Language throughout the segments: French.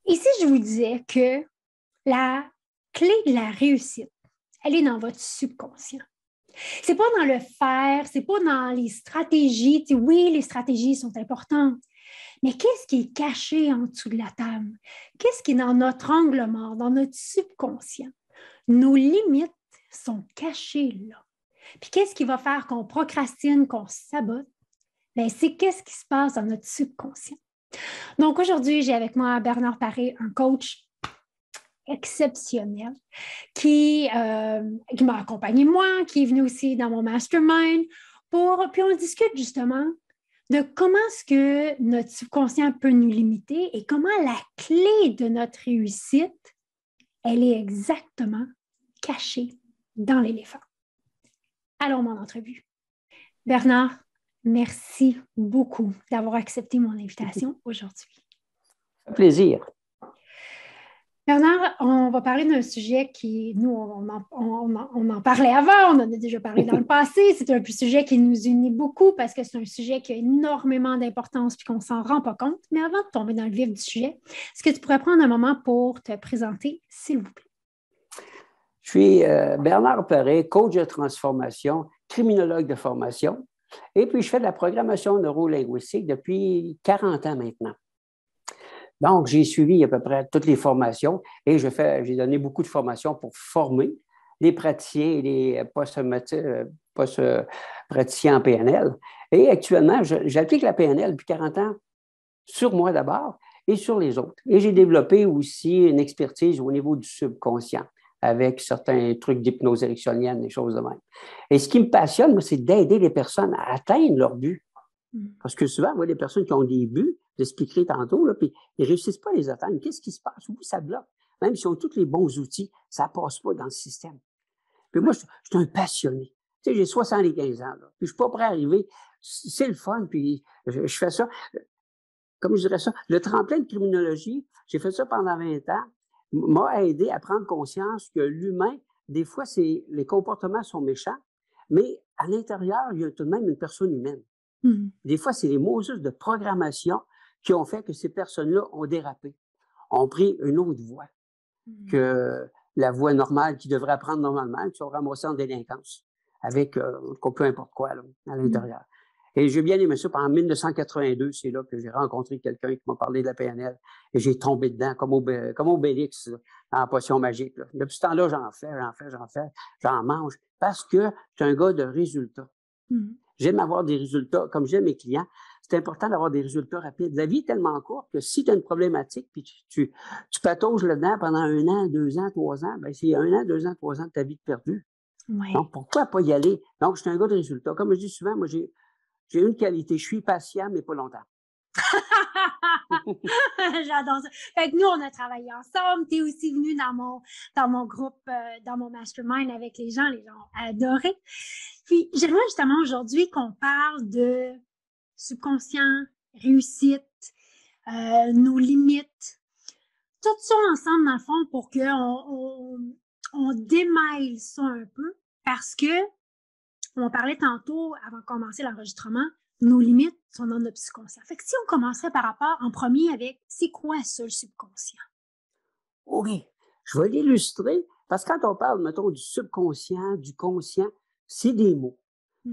Et si je vous disais que la clé de la réussite, elle est dans votre subconscient? C'est pas dans le faire, c'est pas dans les stratégies. Tu sais, oui, les stratégies sont importantes, mais qu'est-ce qui est caché en dessous de la table? Qu'est-ce qui est dans notre angle mort, dans notre subconscient? Nos limites sont cachées là. Puis qu'est-ce qui va faire qu'on procrastine, qu'on se sabote? Bien, c'est qu'est-ce qui se passe dans notre subconscient. Donc aujourd'hui, j'ai avec moi Bernard Paré, un coach exceptionnel qui m'a accompagné moi, qui est venu aussi dans mon mastermind puis on discute justement de comment est-ce que notre subconscient peut nous limiter et comment la clé de notre réussite, elle est exactement cachée dans l'éléphant. Allons mon entrevue. Bernard, merci beaucoup d'avoir accepté mon invitation aujourd'hui. Un plaisir. Bernard, on va parler d'un sujet qui, nous, on en parlait avant, on en a déjà parlé dans le passé. C'est un sujet qui nous unit beaucoup parce que c'est un sujet qui a énormément d'importance et qu'on ne s'en rend pas compte. Mais avant de tomber dans le vif du sujet, est-ce que tu pourrais prendre un moment pour te présenter, s'il vous plaît? Je suis Bernard Paré, coach de transformation, criminologue de formation, et puis je fais de la programmation neurolinguistique depuis 40 ans maintenant. Donc, j'ai suivi à peu près toutes les formations et j'ai donné beaucoup de formations pour former les praticiens et les post-praticiens en PNL. Et actuellement, j'applique la PNL depuis 40 ans sur moi d'abord et sur les autres. Et j'ai développé aussi une expertise au niveau du subconscient avec certains trucs d'hypnose ericksonienne, des choses de même. Et ce qui me passionne, moi, c'est d'aider les personnes à atteindre leur but. Parce que souvent, on voit des personnes qui ont des buts, j'expliquerai tantôt, là, puis ils ne réussissent pas à les atteindre. Qu'est-ce qui se passe? Oui, ça bloque. Même s'ils ont tous les bons outils, ça ne passe pas dans le système. Puis moi, je suis un passionné. Tu sais, j'ai 75 ans, là, puis je ne suis pas prêt à arriver. C'est le fun, puis je fais ça. Comme je dirais ça, le tremplin de criminologie, j'ai fait ça pendant 20 ans, m'a aidé à prendre conscience que l'humain, des fois, les comportements sont méchants, mais à l'intérieur, il y a tout de même une personne humaine. Des fois, c'est les mots juste de programmation qui ont fait que ces personnes-là ont dérapé, ont pris une autre voie que la voie normale qu'ils devraient apprendre normalement, qui sont ramassés en délinquance avec peu importe quoi là, à l'intérieur. Et j'ai bien aimé ça. En 1982, c'est là que j'ai rencontré quelqu'un qui m'a parlé de la PNL et j'ai tombé dedans comme Obélix là, dans la potion magique. Là. Depuis ce temps-là, j'en mange parce que je suis un gars de résultats. J'aime avoir des résultats, comme j'aime mes clients. C'est important d'avoir des résultats rapides. La vie est tellement courte que si tu as une problématique puis tu patauges là-dedans pendant 1 an, 2 ans, 3 ans, bien, c'est 1 an, 2 ans, 3 ans de ta vie de perdue. Ouais. Donc, pourquoi pas y aller? Donc, je suis un gars de résultats. Comme je dis souvent, moi, j'ai une qualité. Je suis patient, mais pas longtemps. J'adore ça. Fait que nous, on a travaillé ensemble. Tu es aussi venu dans mon groupe, dans mon mastermind avec les gens ont adoré. Puis, j'aimerais justement aujourd'hui qu'on parle de subconscient, réussite, nos limites, tout ça ensemble, dans le fond, pour qu'on démêle ça un peu, parce que, on parlait tantôt, avant de commencer l'enregistrement, nos limites sont dans notre subconscient. Fait que si on commençait par rapport, en premier, avec, c'est quoi ça, le subconscient? Oui, je vais l'illustrer, parce que quand on parle, mettons, du subconscient, du conscient, c'est des mots.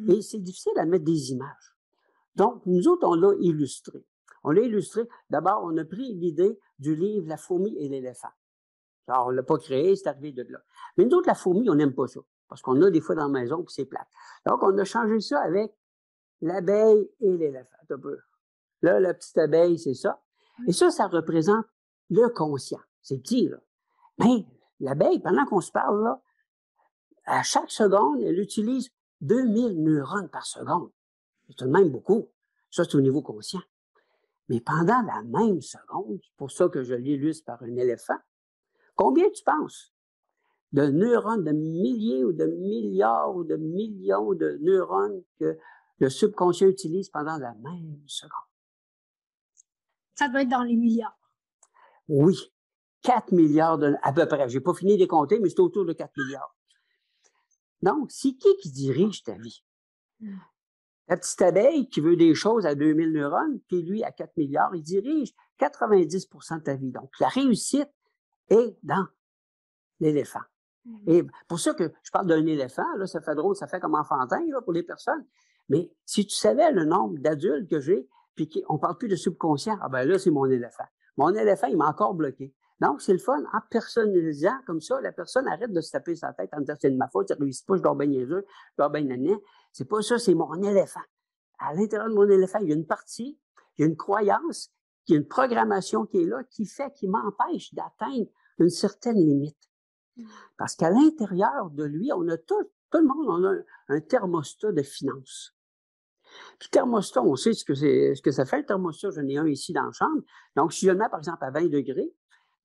Et c'est difficile à mettre des images. Donc, nous autres, on l'a illustré. D'abord, on a pris l'idée du livre La fourmi et l'éléphant. Alors, on ne l'a pas créé, c'est arrivé de là. Mais nous autres, la fourmi, on n'aime pas ça. Parce qu'on a des fois dans la maison, puis c'est plate. Donc, on a changé ça avec l'abeille et l'éléphant. Là, la petite abeille, c'est ça. Et ça représente le conscient. C'est petit, là. Mais l'abeille, pendant qu'on se parle, là, à chaque seconde, elle utilise 2000 neurones par seconde. C'est tout de même beaucoup. Ça, c'est au niveau conscient. Mais pendant la même seconde, c'est pour ça que je l'illustre par un éléphant, combien tu penses de neurones, de milliers ou de milliards ou de millions de neurones que le subconscient utilise pendant la même seconde? Ça doit être dans les milliards. Oui, 4 milliards à peu près. Je n'ai pas fini de les compter, mais c'est autour de 4 milliards. Donc, c'est qui dirige ta vie? La petite abeille qui veut des choses à 2000 neurones, puis lui, à 4 milliards, il dirige 90 de ta vie. Donc, la réussite est dans l'éléphant. Et pour ça que je parle d'un éléphant, là, ça fait drôle, ça fait comme enfantin là, pour les personnes. Mais si tu savais le nombre d'adultes que j'ai, puis qu'on ne parle plus de subconscient, ah ben là, c'est mon éléphant. Mon éléphant, il m'a encore bloqué. Donc, c'est le fun. En personnalisant comme ça, la personne arrête de se taper sa tête en disant c'est de ma faute, ça ne réussit pas, je dors bien niaiseux, je dors bien nanan. C'est pas ça, c'est mon éléphant. À l'intérieur de mon éléphant, il y a une partie, il y a une croyance, il y a une programmation qui est là, qui m'empêche d'atteindre une certaine limite. Parce qu'à l'intérieur de lui, on a tout le monde, on a un thermostat de finances. Puis thermostat, on sait ce que ça fait, le thermostat, j'en ai un ici dans la chambre. Donc, si je le mets, par exemple, à 20 degrés,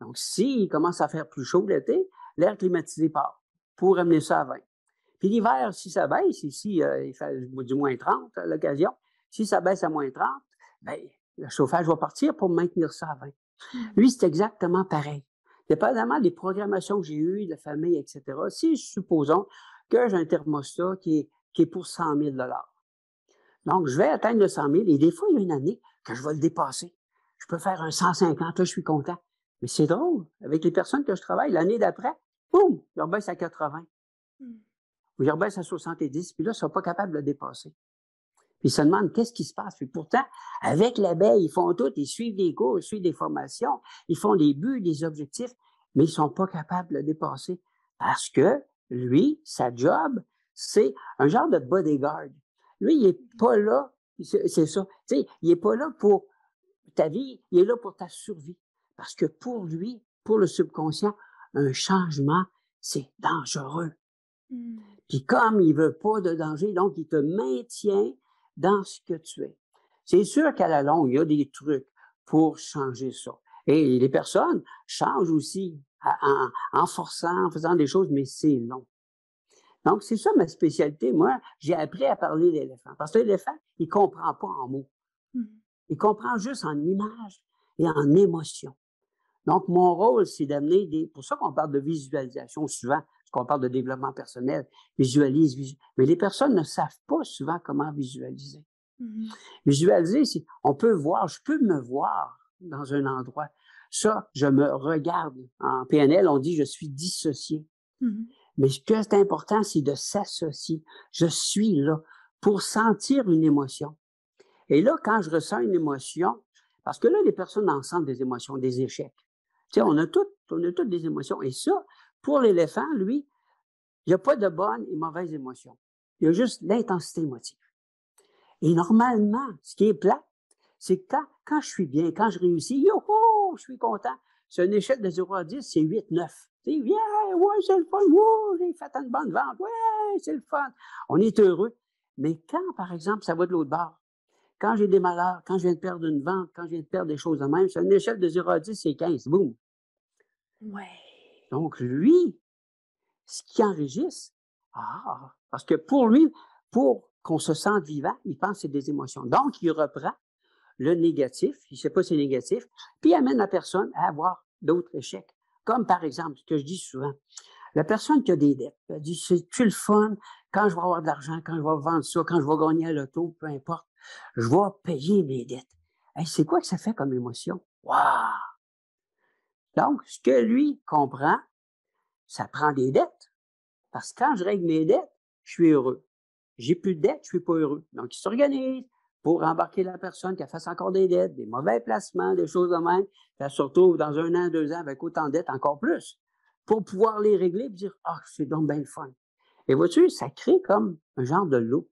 donc s'il commence à faire plus chaud l'été, l'air climatisé part pour amener ça à 20. Puis l'hiver, si ça baisse, ici, il fait du moins 30 à l'occasion, si ça baisse à moins 30, bien, le chauffage va partir pour maintenir ça à 20. Lui, c'est exactement pareil. Dépendamment des programmations que j'ai eues, de la famille, etc., si supposons que j'ai un thermostat qui est pour 100 000 donc, je vais atteindre le 100 000 et des fois, il y a une année que je vais le dépasser. Je peux faire un 150, là, je suis content. Mais c'est drôle. Avec les personnes que je travaille, l'année d'après, boum, je rebaisse à 80. Ou je rebaisse à 70, puis là, ils ne sont pas capables de le dépasser. Puis ils se demandent qu'est-ce qui se passe. Puis pourtant, avec l'abeille, ils font tout, ils suivent des cours, ils suivent des formations, ils font des buts, des objectifs, mais ils ne sont pas capables de le dépasser. Parce que lui, sa job, c'est un genre de bodyguard. Lui, il n'est pas là, c'est ça. Tu sais, il n'est pas là pour ta vie, il est là pour ta survie. Parce que pour lui, pour le subconscient, un changement, c'est dangereux. Puis comme il ne veut pas de danger, donc il te maintient dans ce que tu es. C'est sûr qu'à la longue, il y a des trucs pour changer ça. Et les personnes changent aussi en forçant, en faisant des choses, mais c'est long. Donc, c'est ça ma spécialité. Moi, j'ai appris à parler l'éléphant. Parce que l'éléphant, il ne comprend pas en mots. Il comprend juste en images et en émotions. Donc, mon rôle, c'est d'amener des... Pour ça qu'on parle de visualisation souvent, parce qu'on parle de développement personnel, visualise. Mais les personnes ne savent pas souvent comment visualiser. Visualiser, c'est... On peut voir, je peux me voir dans un endroit. Ça, je me regarde. En PNL, on dit je suis dissocié. Mais ce qui est important, c'est de s'associer. Je suis là pour sentir une émotion. Et là, quand je ressens une émotion, parce que là, les personnes en sentent des émotions, des échecs. Tu sais, on a toutes des émotions. Et ça, pour l'éléphant, lui, il n'y a pas de bonnes et mauvaises émotions. Il y a juste l'intensité émotive. Et normalement, ce qui est plat, c'est que quand je suis bien, quand je réussis, yo-ho, je suis content. C'est une échelle de 0 à 10, c'est 8, 9. Tu sais, yeah, ouais, c'est le fun, ouais, j'ai fait une bonne vente, ouais, c'est le fun. On est heureux. Mais quand, par exemple, ça va de l'autre bord, quand j'ai des malheurs, quand je viens de perdre une vente, quand je viens de perdre des choses de même, c'est une échelle de 0 à 10, c'est 15, boum. Ouais. Donc, lui, ce qui enregistre, parce que pour lui, pour qu'on se sente vivant, il pense que c'est des émotions. Donc, il reprend le négatif, il ne sait pas si c'est négatif, puis il amène la personne à avoir d'autres échecs. Comme par exemple, ce que je dis souvent, la personne qui a des dettes, elle dit, c'est-tu le fun, quand je vais avoir de l'argent, quand je vais vendre ça, quand je vais gagner à l'auto, peu importe, je vais payer mes dettes. Hey, c'est quoi que ça fait comme émotion? Wow! Donc, ce que lui comprend, ça prend des dettes. Parce que quand je règle mes dettes, je suis heureux. J'ai plus de dettes, je suis pas heureux. Donc, il s'organise pour embarquer la personne qui fasse encore des dettes, des mauvais placements, des choses de même. Puis elle se retrouve dans 1 an, 2 ans avec autant de dettes, encore plus, pour pouvoir les régler et dire « Ah, c'est donc bien le fun ». Et vois-tu, ça crée comme un genre de lot.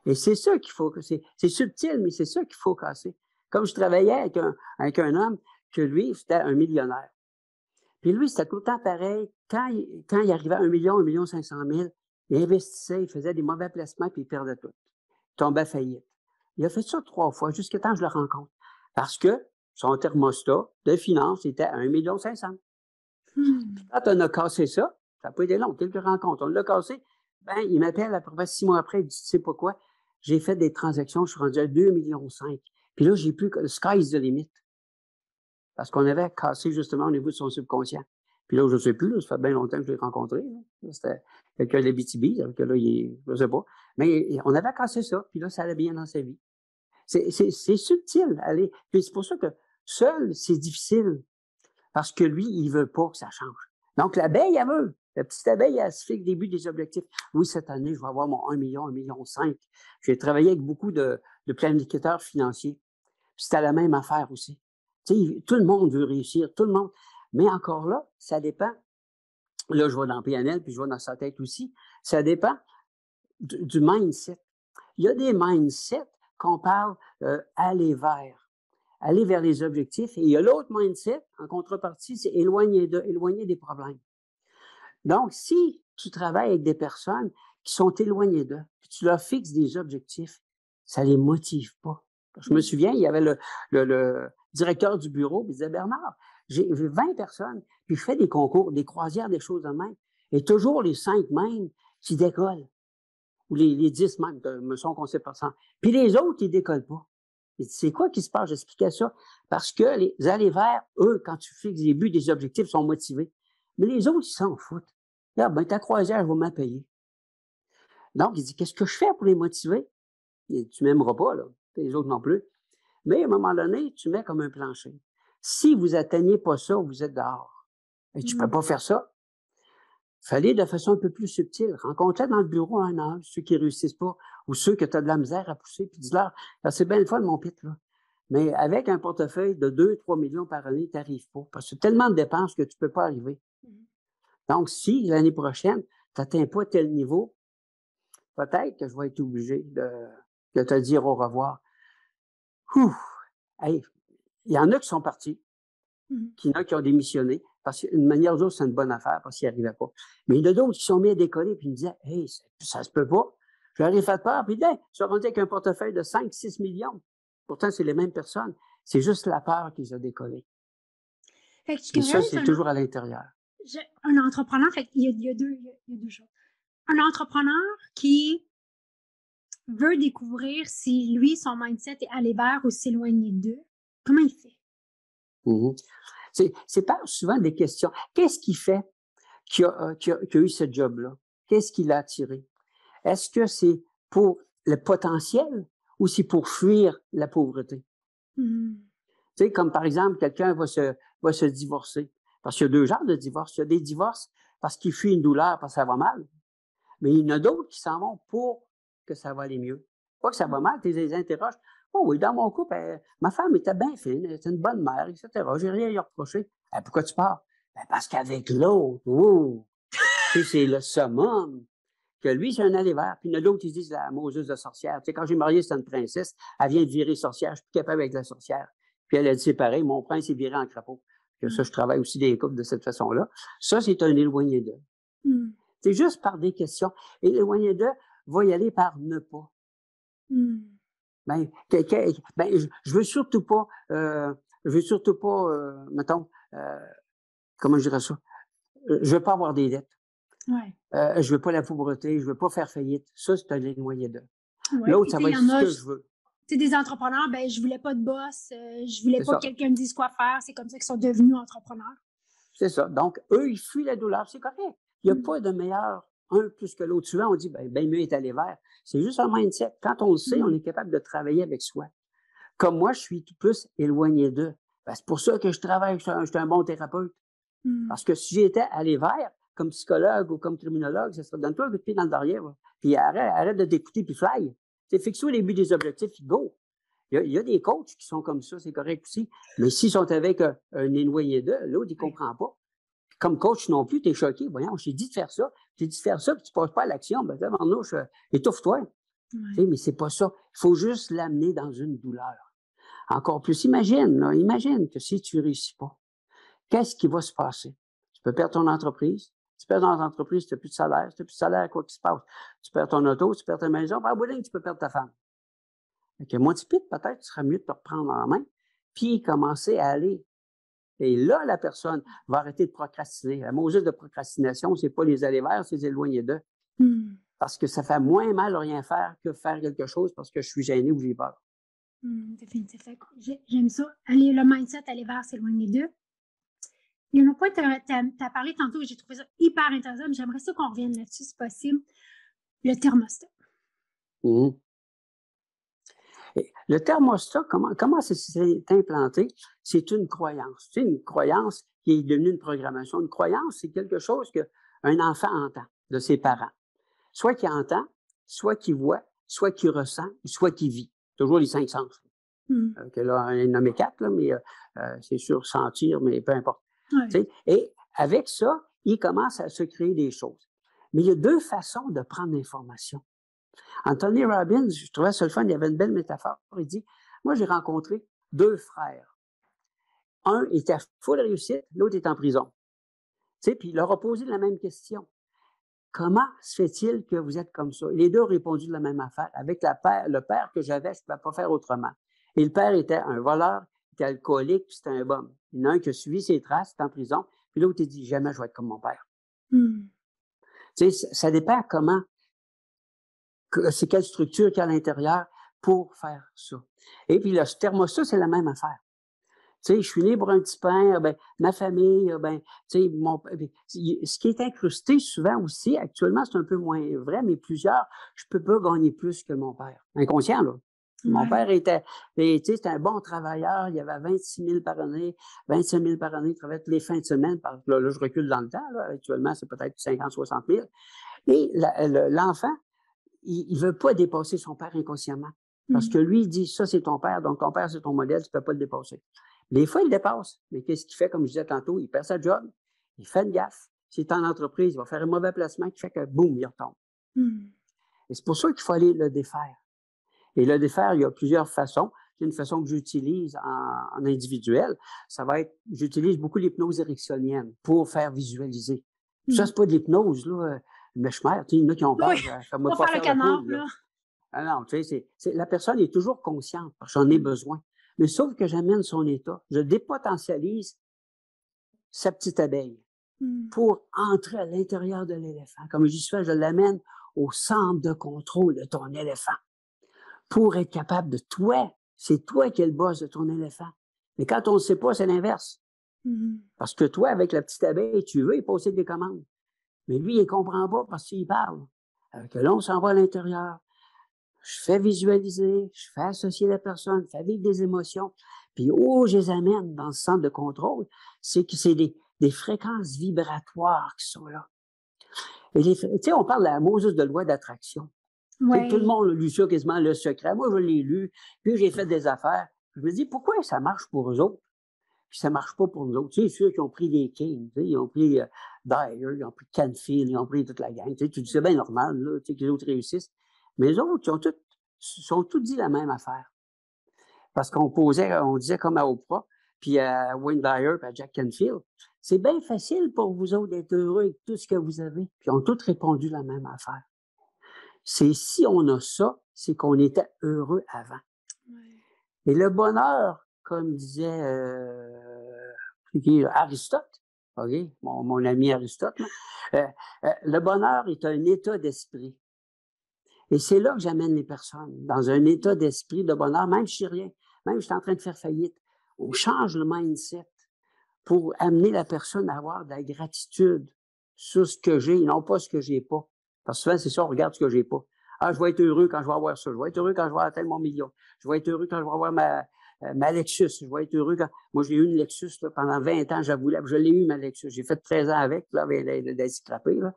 Et c'est ça qu'il faut, c'est subtil, mais c'est ça qu'il faut casser. Comme je travaillais avec un homme que lui, c'était un millionnaire. Puis lui, c'était tout le temps pareil. Quand il arrivait à 1 million, 1 500 000, il investissait, il faisait des mauvais placements, puis il perdait tout. Il tombait faillite. Il a fait ça 3 fois, jusqu'à temps que je le rencontre. Parce que son thermostat de finances était à 1 500 000. Quand on a cassé ça, ça n'a pas été long, quelques rencontres, on l'a cassé, ben, il m'appelle à peu près 6 mois après, il dit, tu sais pas quoi, j'ai fait des transactions, je suis rendu à 2,5 millions. Puis là, j'ai plus, sky is the limit. Parce qu'on avait cassé justement au niveau de son subconscient. Puis là, je ne sais plus, là, ça fait bien longtemps que je l'ai rencontré. Là. C'était quelqu'un d'Abitibi, que là, je ne sais pas. Mais on avait cassé ça, puis là, ça allait bien dans sa vie. C'est subtil. Allez. Puis c'est pour ça que seul, c'est difficile. Parce que lui, il ne veut pas que ça change. Donc, l'abeille, elle veut. La petite abeille, elle se fixe au début des objectifs. Oui, cette année, je vais avoir mon 1 million, 1,5 million. J'ai travaillé avec beaucoup de planificateurs financiers. Puis c'était la même affaire aussi. Tu sais, tout le monde veut réussir, tout le monde. Mais encore là, ça dépend. Là, je vais dans PNL, puis je vais dans sa tête aussi. Ça dépend du mindset. Il y a des mindsets qu'on parle aller vers les objectifs. Et il y a l'autre mindset, en contrepartie, c'est éloigner des problèmes. Donc, si tu travailles avec des personnes qui sont éloignées d'eux, puis tu leur fixes des objectifs, ça ne les motive pas. Je me souviens, il y avait le directeur du bureau, puis il disait, Bernard, j'ai 20 personnes, puis je fais des concours, des croisières, des choses de même, et toujours les 5 mêmes qui décollent, ou les 10 mêmes, me sont conseillés par cent. Puis les autres, ils ne décollent pas. C'est quoi qui se passe? J'expliquais ça. Parce que les aller vers, eux, quand tu fixes des buts, des objectifs, sont motivés. Mais les autres, ils s'en foutent. Regarde, ben, ta croisière, je vais m'en payer. Donc, il dit, qu'est-ce que je fais pour les motiver? Et tu m'aimeras pas, là. Les autres non plus. Mais à un moment donné, tu mets comme un plancher. Si vous atteignez pas ça, vous êtes dehors. Et tu peux pas faire ça. Fallait de façon un peu plus subtile. Rencontrer dans le bureau un an, ceux qui réussissent pas, ou ceux que tu as de la misère à pousser, puis dis-leur, c'est bien le fun, mon pit, là. Mais avec un portefeuille de 2-3 millions par année, tu n'arrives pas. Parce que tellement de dépenses que tu ne peux pas arriver. Donc, si l'année prochaine, tu n'atteins pas tel niveau, peut-être que je vais être obligé de te dire au revoir. Hey, il y en a qui sont partis, il y en a qui ont démissionné, parce qu'une manière ou d'autre, c'est une bonne affaire, parce qu'ils n'y arrivaient pas. Mais il y en a d'autres qui sont mis à décoller, puis ils me disaient, hey, ça se peut pas. Je leur ai fait peur, puis ils sont rendus avec un portefeuille de 5-6 millions. Pourtant, c'est les mêmes personnes. C'est juste la peur qu'ils ont décollé. Et ça, c'est toujours à l'intérieur. Un entrepreneur, il y a deux choses. Un entrepreneur qui veut découvrir si lui, son mindset est aller vers ou s'éloigner d'eux, comment il fait? C'est pas souvent des questions. Qu'est-ce qui fait qu'il a eu ce job-là? Qu'est-ce qui l'a attiré? Est-ce que c'est pour le potentiel ou c'est pour fuir la pauvreté? Tu sais, comme par exemple, quelqu'un va se divorcer. Parce qu'il y a 2 genres de divorce. Il y a des divorces parce qu'il fuit une douleur, parce que ça va mal. Mais il y en a d'autres qui s'en vont pour que ça va aller mieux. Pas que ça va mal, tu les interroges. Oh oui, dans mon couple, ma femme était bien fine, elle était une bonne mère, etc. J'ai rien à lui reprocher. Pourquoi tu pars? Parce qu'avec l'autre, c'est le summum. Que lui, c'est un aller vers. Puis il y en a d'autres qui se disent la Moses de sorcière. Tu sais, quand j'ai marié, c'était une princesse. Elle vient de virer sorcière. Je suis plus capable avec la sorcière. Puis elle a dit, c'est pareil, mon prince est viré en crapaud. Puis ça, je travaille aussi des couples de cette façon-là. Ça, c'est un éloigné d'eux. C'est juste par des questions. Et l'éloigné d'eux va y aller par ne pas. Je veux surtout pas, mettons, comment je dirais ça? Je veux pas avoir des dettes. Je veux pas la pauvreté, je veux pas faire faillite. Ça, c'est un éloigné d'eux. L'autre, ça va être ce que je veux. Tu sais, des entrepreneurs, je voulais pas de boss, je voulais pas que quelqu'un me dise quoi faire. C'est comme ça qu'ils sont devenus entrepreneurs. C'est ça. Donc, eux, ils fuient la douleur. C'est correct. Il n'y a pas de meilleur un plus que l'autre. Souvent, on dit, bien mieux est aller vers. C'est juste un mindset. Quand on le sait, on est capable de travailler avec soi. Comme moi, je suis tout plus éloigné d'eux. C'est pour ça que je travaille, je suis un bon thérapeute. Parce que si j'étais allé vers, comme psychologue ou comme criminologue, ça serait donne-toi un coup de pied dans le derrière. Puis arrête de t'écouter, puis fly. Fixe-toi au début des objectifs, puis go. Il y a des coachs qui sont comme ça, c'est correct aussi. Mais s'ils sont avec un éloigné d'eux, l'autre, il ne comprend pas. Puis comme coach non plus, tu es choqué. Voyons, je t'ai dit de faire ça. Puis tu ne passes pas à l'action. Étouffe-toi. Mais c'est pas ça. Il faut juste l'amener dans une douleur. Encore plus, imagine que si tu ne réussis pas, qu'est-ce qui va se passer? Tu peux perdre ton entreprise. Tu perds ton entreprise, tu n'as plus de salaire. Si tu n'as plus de salaire, quoi qu'il se passe? Tu perds ton auto, tu perds ta maison. Par bout de ligne, tu peux perdre ta femme. Avec un moitié peut-être, ce serait mieux de te reprendre en main, puis commencer à aller. Et là, la personne va arrêter de procrastiner. La Moses de procrastination, c'est pas les aller vers, c'est les éloigner d'eux. Parce que ça fait moins mal de rien faire que faire quelque chose parce que je suis gêné ou j'ai peur. Définitivement. J'aime ça. Le mindset, aller vers, s'éloigner d'eux. Il y a un point, tu as parlé tantôt et j'ai trouvé ça hyper intéressant, mais j'aimerais ça qu'on revienne là-dessus, si possible. Le thermostat. Mhm. Le thermostat, comment c'est implanté? C'est une croyance. C'est une croyance qui est devenue une programmation. Une croyance, c'est quelque chose qu'un enfant entend de ses parents. Soit qu'il entend, soit qu'il voit, soit qu'il ressent, soit qu'il vit. Toujours les 5 sens. Que là, on a nommé 4, là, mais c'est sûr, sentir, mais peu importe. Ouais. Et avec ça, il commence à se créer des choses. Mais il y a 2 façons de prendre l'information. Anthony Robbins, je trouvais ça le fun, il y avait une belle métaphore. Il dit, moi, j'ai rencontré 2 frères. Un était à full réussite, l'autre est en prison. Puis il leur a posé la même question. Comment se fait-il que vous êtes comme ça? Les 2 ont répondu de la même affaire. Avec le père que j'avais, je ne pouvais pas faire autrement. Et le père était un voleur, il était alcoolique, puis c'était un bum. Il y en a un qui a suivi ses traces, est en prison, puis l'autre, il dit, jamais je vais être comme mon père. Ça dépend comment, c'est quelle structure qu'il y a à l'intérieur pour faire ça. Et puis le thermostat, c'est la même affaire. Je suis né pour un petit pain, ma famille, ce qui est incrusté souvent aussi, actuellement, c'est un peu moins vrai, mais je peux pas gagner plus que mon père. Inconscient, là. Mon père c'était un bon travailleur, il avait 26 000 par année, 25 000 par année, il travaillait toutes les fins de semaine, là, je recule dans le temps, là. Actuellement, c'est peut-être 50, 60 000. Et l'enfant, il ne veut pas dépasser son père inconsciemment. Parce que lui, il dit, ça, c'est ton père, donc ton père, c'est ton modèle, tu ne peux pas le dépasser. Des fois, il le dépasse. Mais qu'est-ce qu'il fait, comme je disais tantôt? Il perd sa job, il fait une gaffe. S'il est en entreprise, il va faire un mauvais placement qui fait que, boum, il retombe. Et c'est pour ça qu'il faut aller le défaire. Et le défaire, il y a plusieurs façons. C'est une façon que j'utilise en individuel. Ça va être, j'utilise beaucoup l'hypnose ericksonienne pour faire visualiser. Ça, c'est pas de l'hypnose, là, mèche-mère. Il y en a qui ont peur. Fais-moi pas faire le canard, là. Ah non, la personne est toujours consciente, parce que j'en ai besoin. Mais sauf que j'amène son état. Je dépotentialise sa petite abeille pour entrer à l'intérieur de l'éléphant. Comme je dis souvent, je l'amène au centre de contrôle de ton éléphant pour être capable de toi. C'est toi qui es le boss de ton éléphant. Mais quand on ne sait pas, c'est l'inverse. Parce que toi, avec la petite abeille, tu veux y passer des commandes. Mais lui, il ne comprend pas parce qu'il parle. Alors que là, on s'en va à l'intérieur. Je fais visualiser, je fais associer la personne, je fais vivre des émotions. Puis, je les amène dans le centre de contrôle. C'est que c'est des fréquences vibratoires qui sont là. Et on parle de la Moses de loi d'attraction. Ouais. Tout le monde a lu ça quasiment le secret. Moi, je l'ai lu, puis j'ai fait des affaires. Je me dis, pourquoi ça marche pour eux autres? Puis ça marche pas pour nous autres. C'est ceux qui ont pris des Kings, ils ont pris Dyer, ils ont pris Canfield, ils ont pris toute la gang. Tu dis, c'est bien normal, là, que les autres réussissent. Mais les autres, ils sont tous dit la même affaire. Parce on disait comme à Oprah, puis à Wayne Dyer, puis à Jack Canfield, c'est bien facile pour vous autres d'être heureux avec tout ce que vous avez. Puis ils ont tous répondu la même affaire. C'est si on a ça, c'est qu'on était heureux avant. Ouais. Et le bonheur, comme disait Aristote, okay? mon ami Aristote, le bonheur est un état d'esprit. Et c'est là que j'amène les personnes, dans un état d'esprit de bonheur, même si je suis rien, même si je suis en train de faire faillite. On change le mindset pour amener la personne à avoir de la gratitude sur ce que j'ai et non pas ce que j'ai pas. Parce que souvent, c'est ça, on regarde ce que j'ai pas. Ah, je vais être heureux quand je vais avoir ça. Je vais être heureux quand je vais avoir tel mon million. Je vais être heureux quand je vais avoir ma Lexus. Je vais être heureux quand... Moi, j'ai eu une Lexus là, pendant 20 ans, je l'ai eu, ma Lexus. J'ai fait 13 ans avec, là, elle a scrappé, là.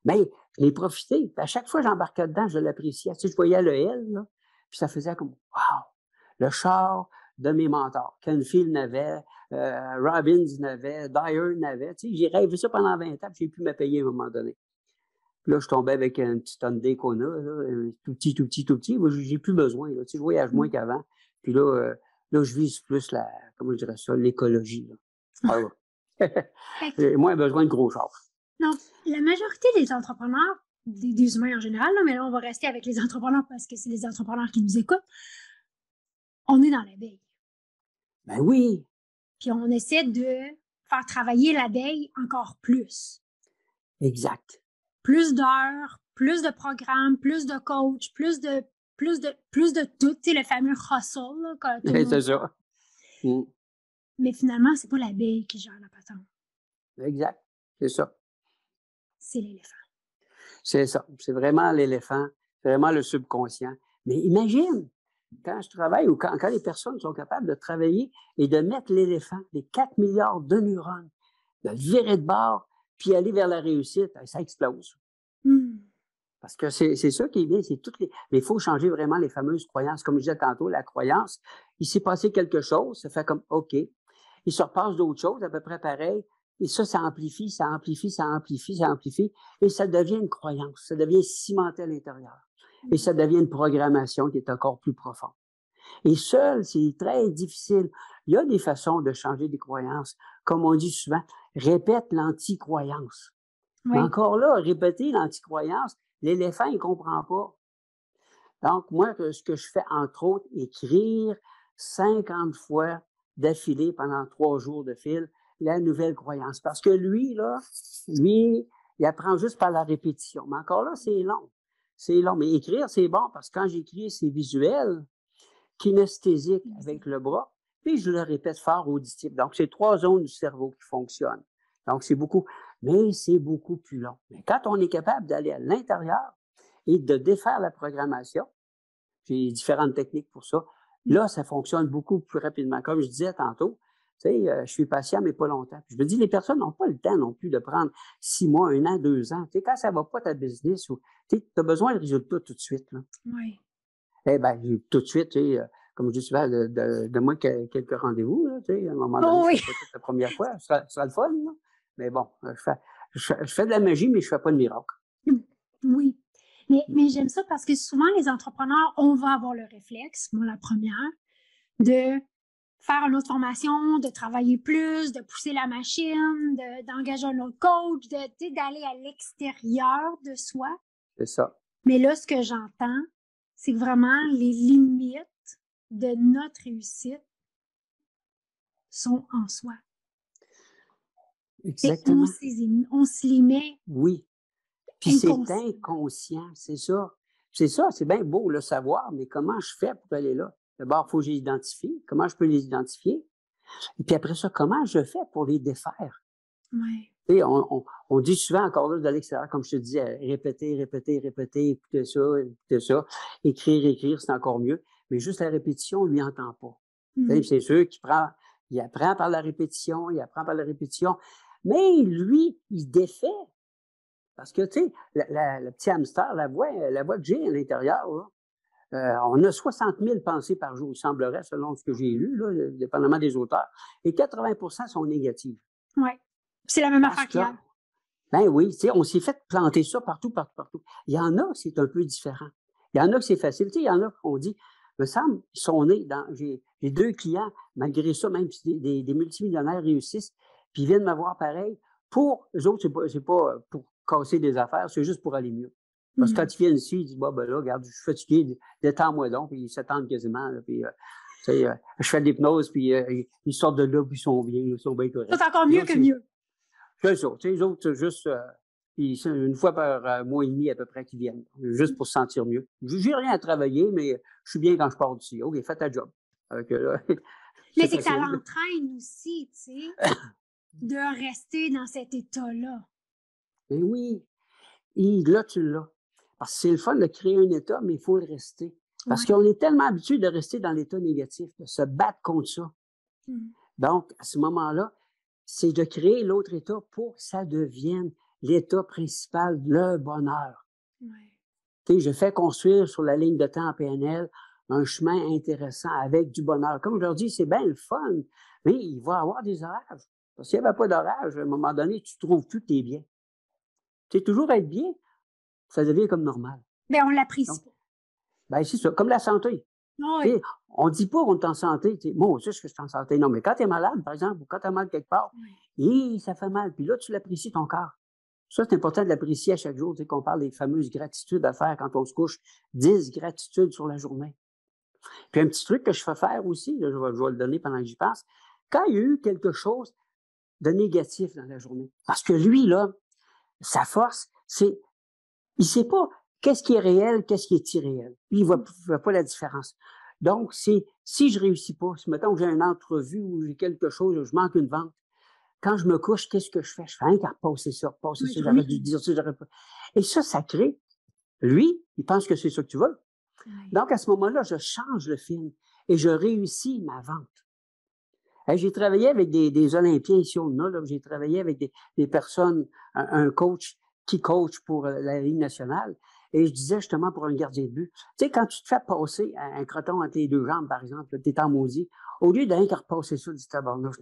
Mais je l'ai profité. À chaque fois que j'embarquais dedans, je l'appréciais. Tu sais, je voyais le L, là, puis ça faisait comme, wow! Le char de mes mentors. Canfield n'avait, Robbins n'avait, Dyer n'avait. Tu sais, j'ai rêvé ça pendant 20 ans, puis j'ai pu me payer à un moment donné. Puis là, je tombais avec un petit Hyundai qu'on a, là, tout petit. Moi, j'ai plus besoin. Là. Tu sais, je voyage moins qu'avant. Puis là, je vise plus comment je dirais ça, l'écologie. Là. J'ai moins besoin de gros chars. Non, la majorité des entrepreneurs, des humains en général, là, mais là, on va rester avec les entrepreneurs parce que c'est les entrepreneurs qui nous écoutent. On est dans l'abeille. Ben oui. Puis on essaie de faire travailler l'abeille encore plus. Exact. Plus d'heures, plus de programmes, plus de coachs, plus de tout, tu sais, le fameux hustle. Là, c'est ça. Mais finalement, c'est pas l'abeille qui gère la patente. Exact. C'est ça. C'est l'éléphant. C'est ça. C'est vraiment l'éléphant, c'est vraiment le subconscient. Mais imagine, quand je travaille ou quand les personnes sont capables de travailler et de mettre l'éléphant, les 4 milliards de neurones, de le virer de bord, puis aller vers la réussite, ça explose. Parce que c'est ça qui est bien, c'est toutes les. Mais il faut changer vraiment les fameuses croyances. Comme je disais tantôt, la croyance, il s'est passé quelque chose, ça fait comme OK. Il se repasse d'autres choses à peu près pareil. Et ça amplifie, ça amplifie, ça amplifie, ça amplifie. Et ça devient une croyance. Ça devient cimenté à l'intérieur. Et ça devient une programmation qui est encore plus profonde. Et seul, c'est très difficile. Il y a des façons de changer des croyances. Comme on dit souvent, répète l'anti-croyance. Oui. Mais encore là, répéter l'anti-croyance, l'éléphant, il ne comprend pas. Donc, moi, ce que je fais, entre autres, écrire 50 fois d'affilée pendant 3 jours de fil la nouvelle croyance. Parce que lui, il apprend juste par la répétition. Mais encore là, c'est long. C'est long. Mais écrire, c'est bon parce que quand j'écris, c'est visuel, kinesthésique avec le bras, puis je le répète fort auditif. Donc, c'est 3 zones du cerveau qui fonctionnent. Donc, c'est beaucoup plus long. Mais quand on est capable d'aller à l'intérieur et de défaire la programmation, j'ai différentes techniques pour ça, là, ça fonctionne beaucoup plus rapidement. Comme je disais tantôt, tu sais, je suis patient, mais pas longtemps. Puis je me dis, les personnes n'ont pas le temps non plus de prendre 6 mois, 1 an, 2 ans. Tu sais, quand ça va pas ta business, tu as besoin de résultats tout de suite. Là. Oui. Eh bien, tout de suite, tu sais, comme je dis souvent, de moi quelques rendez-vous, là, tu sais, à un moment donné, oui. c'est peut-être la première fois, ce sera le fun, là. Mais bon, je fais de la magie, mais je fais pas de miracle. Oui. Mais j'aime ça parce que souvent, les entrepreneurs, on va avoir le réflexe, moi la première, de faire une autre formation, de travailler plus, de pousser la machine, d'engager un autre coach, d'aller à l'extérieur de soi. C'est ça. Mais là, ce que j'entends, c'est que vraiment les limites de notre réussite sont en soi. Exactement. On se les met. Oui. Puis c'est inconscient, c'est ça. C'est ça, c'est bien beau le savoir, mais comment je fais pour aller là? D'abord, il faut que je les identifie. Comment je peux les identifier? Et puis après ça, comment je fais pour les défaire? Oui. Et on dit souvent encore là de l'extérieur, comme je te disais, répéter, écouter ça, écrire, c'est encore mieux. Mais juste la répétition, on lui entend pas. C'est sûr il apprend par la répétition, mais lui, il défait. Parce que, tu sais, le petit hamster, la voix que j'ai à l'intérieur, là, on a 60 000 pensées par jour, il semblerait, selon ce que j'ai lu, là, dépendamment des auteurs, et 80% sont négatives. Oui. C'est la même affaire qu'hier. Ben oui, tu sais, on s'est fait planter ça partout. Il y en a, c'est un peu différent. Il y en a que c'est facile. Tu sais, il y en a qu'on dit, me semble, ils sont nés dans. J'ai 2 clients, malgré ça, même si des multimillionnaires réussissent, puis ils viennent me voir pareil. Pour eux autres, c'est pas pour casser des affaires, c'est juste pour aller mieux. Parce que quand ils viennent ici, ils disent, bah, ben là, regarde, je suis fatigué, détends-moi donc, puis ils s'attendent quasiment, là, puis, tu sais, je fais de l'hypnose, puis ils sortent de là, puis ils sont bien corrects. C'est encore mieux que mieux. C'est ça. Tu sais, les autres, c'est juste une fois par mois et demi à peu près qu'ils viennent, juste pour se sentir mieux. J'ai rien à travailler, mais je suis bien quand je pars d'ici. OK, fais ta job. Là, mais c'est que ça l'entraîne aussi, tu sais, de rester dans cet état-là. Mais oui. Et là, tu l'as. Parce que c'est le fun de créer un état, mais il faut le rester. Parce qu'on est tellement habitué de rester dans l'état négatif, de se battre contre ça. Donc, à ce moment-là, c'est de créer l'autre état pour que ça devienne l'état principal, le bonheur. Tu sais, je fais construire sur la ligne de temps en PNL un chemin intéressant avec du bonheur. Comme je leur dis, c'est bien le fun, mais il va y avoir des orages. Parce qu'il n'y avait pas d'orage, à un moment donné, tu ne trouves plus que tu es bien. Tu sais, toujours être bien, ça devient comme normal. Mais on l'apprécie pas. Ben, c'est ça, comme la santé. Oui. On ne dit pas qu'on est en santé. Moi, je sais que je suis en santé. Non, mais quand tu es malade, par exemple, ou quand tu as mal quelque part, ça fait mal. Puis là, tu l'apprécies ton corps. Ça, c'est important de l'apprécier à chaque jour. Tu sais, qu'on parle des fameuses gratitudes à faire quand on se couche. 10 gratitudes sur la journée. Puis un petit truc que je fais faire aussi, là, je vais le donner pendant que j'y pense. Quand il y a eu quelque chose de négatif dans la journée, parce que lui, là, sa force, c'est, il sait pas qu'est-ce qui est réel, qu'est-ce qui est irréel. Lui, il voit pas la différence. Donc, si je réussis pas, si mettons que j'ai une entrevue ou j'ai quelque chose, je manque une vente, quand je me couche, qu'est-ce que je fais? Je fais rien qu'à repasser ça, Oui, j'aurais dû dire ça, j'aurais pas. Et ça crée. Lui, il pense que c'est ça que tu veux. oui. Donc, à ce moment-là, je change le film et je réussis ma vente. J'ai travaillé avec des Olympiens ici au là. J'ai travaillé avec des personnes, un coach qui coach pour la Ligue nationale. Et je disais justement pour un gardien de but, tu sais, quand tu te fais passer un croton entre les deux jambes, par exemple, tu es en maudit, au lieu d'un qu'à repasser ça du tabarnouche,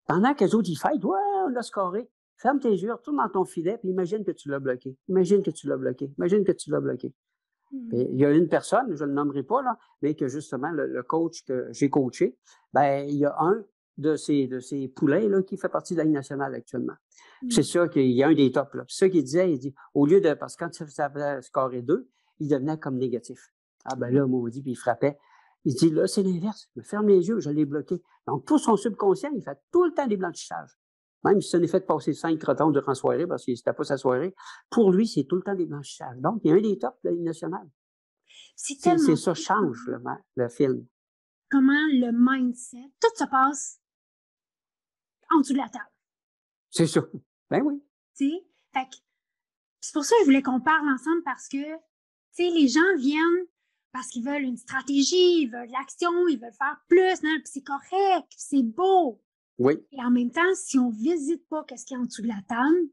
pendant qu'eux autres, ils fêtent, ouais, on l'a scoré. Ferme tes yeux, retourne dans ton filet, puis imagine que tu l'as bloqué. Imagine que tu l'as bloqué. Imagine que tu l'as bloqué. Puis, il y a une personne, je ne le nommerai pas, là, mais que justement, le coach que j'ai coaché, ben, il y a un de ces poulains là, qui fait partie de la Ligue nationale actuellement. C'est sûr qu'il y a un des tops. Là. C'est ça qu'il disait, il dit, au lieu de, parce que quand ça avait scoré 2, il devenait comme négatif. Ah ben là, maudit, puis il frappait. Il dit, là, c'est l'inverse. Je ferme les yeux, je l'ai bloqué. Donc, tout son subconscient, il fait tout le temps des blanchissages. Même si ça n'est fait de passer 5 crotons durant la soirée, parce que c'était pas sa soirée, pour lui, c'est tout le temps des blanchissages. Donc, il y a un des tops de la Ligue nationale. C'est ça change le film. Comment le mindset, tout se passe en dessous de la table. C'est ça. Ben oui. Tu sais, fait que c'est pour ça que je voulais qu'on parle ensemble parce que, tu sais, les gens viennent parce qu'ils veulent une stratégie, ils veulent de l'action, ils veulent faire plus, non, puis c'est correct, c'est beau. Oui. Et en même temps, si on visite pas qu'est-ce qu'il y a en dessous de la table,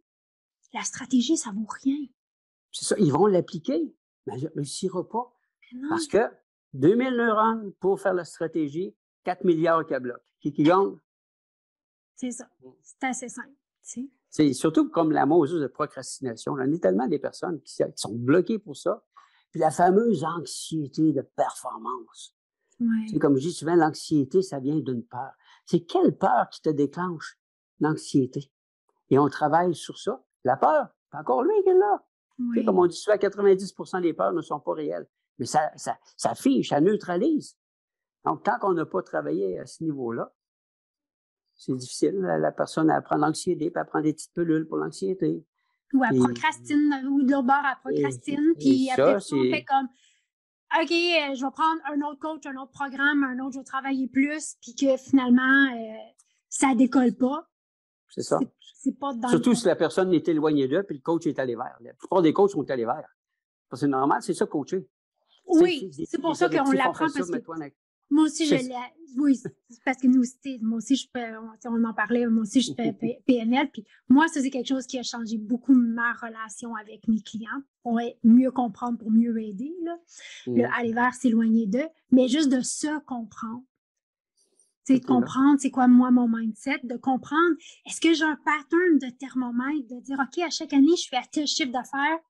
la stratégie, ça vaut rien. C'est ça. Ils vont l'appliquer, mais elle ne réussira pas. Parce que 2000 neurones pour faire la stratégie, 4 milliards qui bloquent. Qui gagne? C'est ça. C'est assez simple. Tu sais. C'est surtout comme la Moses de procrastination. On a tellement des personnes qui sont bloquées pour ça. Puis la fameuse anxiété de performance. Ouais. C'est comme je dis souvent, l'anxiété, ça vient d'une peur. C'est quelle peur qui te déclenche l'anxiété? Et on travaille sur ça. La peur, c'est encore lui qui est là. Oui. Comme on dit souvent, 90% des peurs ne sont pas réelles. Mais ça fiche, ça neutralise. Donc, tant qu'on n'a pas travaillé à ce niveau-là, c'est difficile. La personne, elle prend l'anxiété, puis elle prend des petites pilules pour l'anxiété. Ou elle procrastine, ou de l'autre bord, elle procrastine, puis après, on fait comme, OK, je vais prendre un autre coach, un autre programme, un autre, je vais travailler plus, puis que finalement, ça décolle pas. C'est ça. C'est pas dans surtout si la personne est éloignée d'eux, puis le coach est allé vers. La plupart des coachs sont allés vers. C'est normal, c'est ça, coacher. Oui, c'est pour ça qu'on l'apprend, parce que moi aussi, oui, parce que nous aussi, moi aussi, on en parlait, moi aussi, je fais PNL, puis moi, ça, c'est quelque chose qui a changé beaucoup ma relation avec mes clients, pour mieux comprendre, pour mieux aider, là. Aller vers s'éloigner d'eux, mais juste de se comprendre. C'est de comprendre c'est quoi, moi, mon mindset, de comprendre, est-ce que j'ai un pattern de thermomètre, de dire, OK, à chaque année, je fais à tel chiffre d'affaires,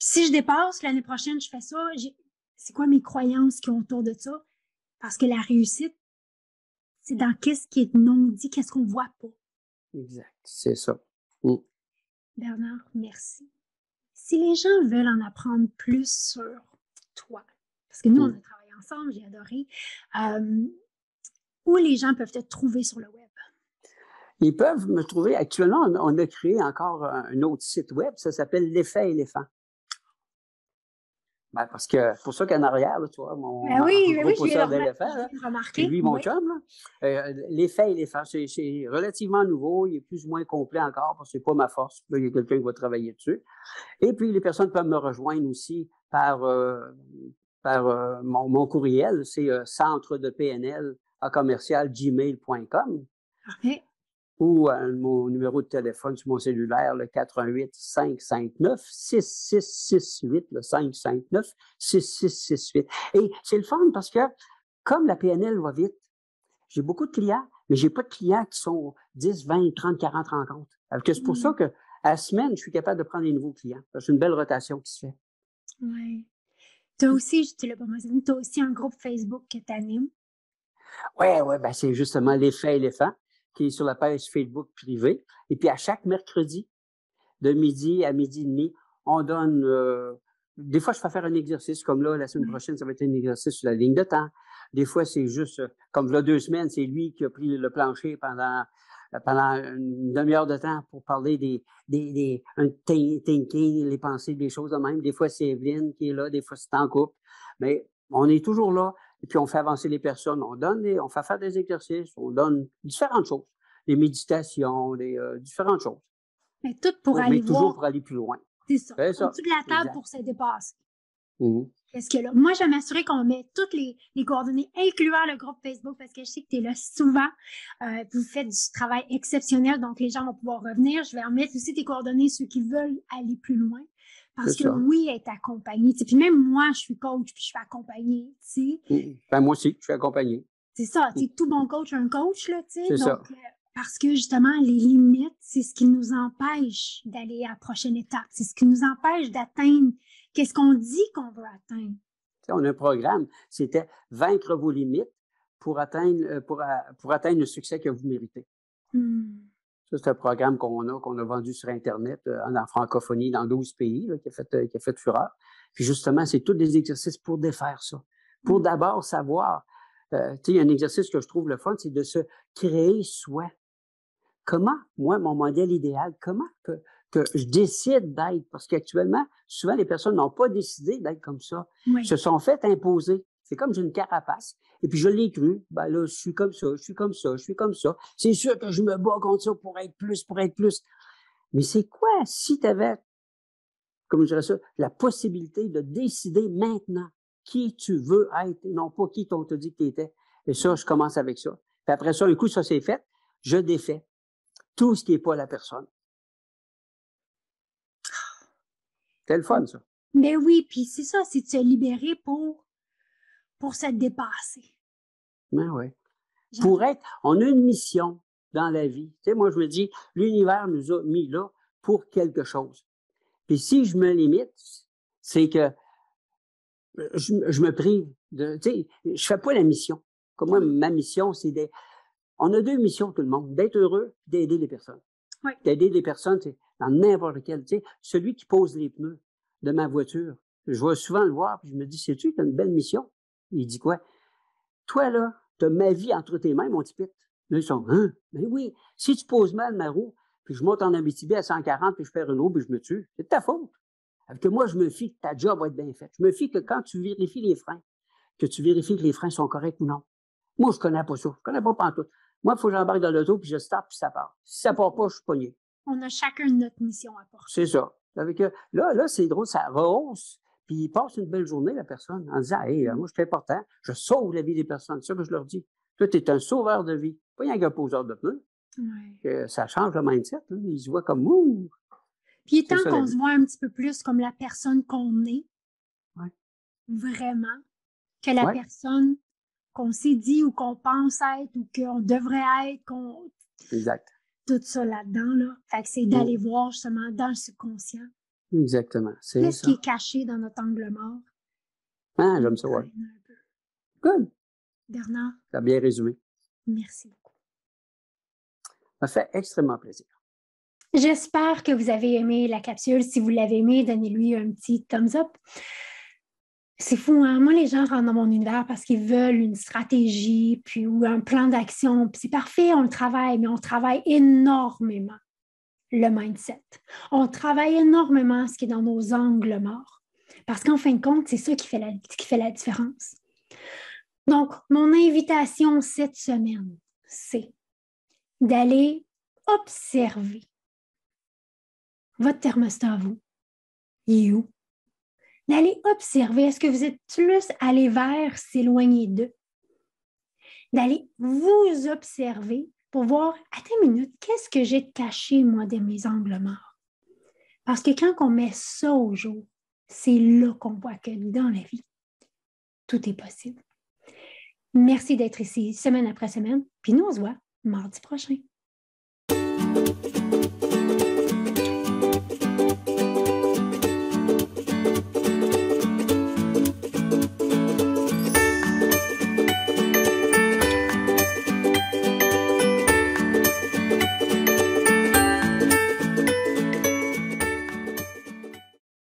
si je dépasse, l'année prochaine, je fais ça, c'est quoi mes croyances qui ont autour de ça? Parce que la réussite, c'est dans qu'est-ce qui est non dit, qu'est-ce qu'on voit pas. Exact, c'est ça. Bernard, merci. Si les gens veulent en apprendre plus sur toi, parce que nous, on a travaillé ensemble, j'ai adoré, où les gens peuvent te trouver sur le web? Ils peuvent me trouver. Actuellement, on a créé encore un autre site web, ça s'appelle l'Effet Éléphant. Ben, parce que pour ça qu'en arrière, là, tu vois, mon proposeur d'éléphant, c'est lui, mon chum. L'Effet Éléphant, c'est relativement nouveau, il est plus ou moins complet encore, parce que c'est pas ma force. Là, il y a quelqu'un qui va travailler dessus. Et puis, les personnes peuvent me rejoindre aussi par mon courriel, c'est centredepnl@gmail.com. Okay. Ou mon numéro de téléphone sur mon cellulaire, le 418-559-6668, le 559-6668. Et c'est le fun parce que, comme la PNL va vite, j'ai beaucoup de clients, mais j'ai pas de clients qui sont 10, 20, 30, 40 rencontres. Alors que c'est pour ça qu'à la semaine, je suis capable de prendre des nouveaux clients. C'est une belle rotation qui se fait. Oui. Tu as aussi, tu as aussi un groupe Facebook que tu animes. Oui, ben c'est justement l'Effet Éléphant, qui est sur la page Facebook privée. Et puis, à chaque mercredi, de midi à midi et demi, on donne... des fois, je fais faire un exercice, comme là, la semaine prochaine, ça va être un exercice sur la ligne de temps. Des fois, c'est juste, comme là, 2 semaines, c'est lui qui a pris le plancher pendant une demi-heure de temps pour parler un thinking, les pensées, des choses de même. Des fois, c'est Evelyne qui est là, des fois, c'est en couple. Mais on est toujours là. Et puis, on fait avancer les personnes. On fait faire des exercices, on donne différentes choses. des méditations, différentes choses. Mais tout pour aller mais toujours voir. pour aller plus loin. C'est ça. C'est ça. Au-dessus de la table Exact. pour se dépasser. Mhm. Qu'est-ce que là? Moi, je vais m'assurer qu'on met toutes les coordonnées, incluant le groupe Facebook, parce que je sais que tu es là souvent. Vous faites du travail exceptionnel, donc les gens vont pouvoir revenir. Je vais en mettre aussi tes coordonnées, ceux qui veulent aller plus loin. Parce C'est que ça. oui, être accompagné. Puis même moi, je suis coach, puis je suis accompagnée. Ben, moi aussi, je suis accompagné. C'est ça. Tout bon coach, un coach, là, tu sais. C'est Donc, ça. parce que justement, les limites, c'est ce qui nous empêche d'aller à la prochaine étape. C'est ce qui nous empêche d'atteindre qu'est-ce qu'on dit qu'on veut atteindre. On a un programme, c'était vaincre vos limites pour atteindre le succès que vous méritez. Ça, c'est un programme qu'on a vendu sur Internet en francophonie dans 12 pays, là, qui a fait fureur. Puis justement, c'est tous des exercices pour défaire ça. Pour d'abord savoir, il y a un exercice que je trouve le fun, c'est de se créer soi. Comment, moi, mon modèle idéal, comment que je décide d'être? Parce qu'actuellement, souvent, les personnes n'ont pas décidé d'être comme ça. Oui. Se sont fait imposer. C'est comme j'ai une carapace. Et puis, je l'ai cru. Ben là, je suis comme ça, je suis comme ça, je suis comme ça. C'est sûr que je me bats contre ça pour être plus, pour être plus. Mais c'est quoi si tu avais, comme je dirais ça, la possibilité de décider maintenant qui tu veux être et non pas qui t'on te dit que tu étais. Et ça, je commence avec ça. Puis après ça, un coup, ça c'est fait, je défais tout ce qui n'est pas la personne. C'est le fun, ça. Mais oui, puis c'est ça, c'est de se libérer pour se dépasser. Ben oui. Pour être, on a une mission dans la vie. Tu sais, moi, je me dis, l'univers nous a mis là pour quelque chose. Puis si je me limite, c'est que je me prive de, tu sais, je fais pas la mission. Comme moi, ma mission, c'est d'être, on a 2 missions, tout le monde, d'être heureux et d'aider les personnes. Oui. D'aider les personnes, tu sais, dans n'importe quel, tu sais, celui qui pose les pneus de ma voiture, je vais souvent le voir, puis je me dis, sais-tu, tu as une belle mission? Il dit quoi? Toi, là, tu as ma vie entre tes mains, mon petit pit. Là, ils sont, hein? Mais oui, si tu poses mal ma roue, puis je monte en Abitibi à 140, puis je perds une roue, puis je me tue, c'est de ta faute. Parce que moi, je me fie que ta job va être bien faite. Je me fie que quand tu vérifies les freins, que tu vérifies que les freins sont corrects ou non. Moi, je connais pas ça. Je connais pas pantoute. Moi, il faut que j'embarque dans l'auto, puis je starte, puis ça part. Si ça part pas, je suis pogné. On a chacun notre mission à porter. C'est ça. Avec, là, c'est drôle, ça rehausse, puis il passe une belle journée, la personne, en disant, hey, moi, je suis important, je sauve la vie des personnes. C'est ça que je leur dis. Toi, tu es un sauveur de vie. Pas rien qu'un poseur de pneus. Ouais. Ça change le mindset. Hein. Ils se voient comme, ouh. Puis il est temps qu'on se voit un petit peu plus comme la personne qu'on est. Ouais. Vraiment. Que la personne qu'on s'est dit ou qu'on pense être ou qu'on devrait être, Exact. Tout ça là-dedans, là. Fait que c'est d'aller voir justement dans le subconscient. Exactement. Qu'est-ce qui est caché dans notre angle mort? Ah, j'aime ça, ouais. Good. Bernard. Tu as bien résumé. Merci beaucoup. Ça m'a fait extrêmement plaisir. J'espère que vous avez aimé la capsule. Si vous l'avez aimé, donnez-lui un petit thumbs up. C'est fou, hein? Moi, les gens rentrent dans mon univers parce qu'ils veulent une stratégie puis, ou un plan d'action. Puis c'est parfait, on le travaille, mais on travaille énormément le mindset. On travaille énormément ce qui est dans nos angles morts. Parce qu'en fin de compte, c'est ça qui fait la différence. Donc, mon invitation cette semaine, c'est d'aller observer votre thermostat à vous. Il est où? D'aller observer, est-ce que vous êtes plus allé vers s'éloigner d'eux? D'aller vous observer pour voir, attends une minute, qu'est-ce que j'ai de caché, moi, de mes angles morts? Parce que quand on met ça au jour, c'est là qu'on voit que dans la vie, tout est possible. Merci d'être ici semaine après semaine, puis nous, on se voit mardi prochain.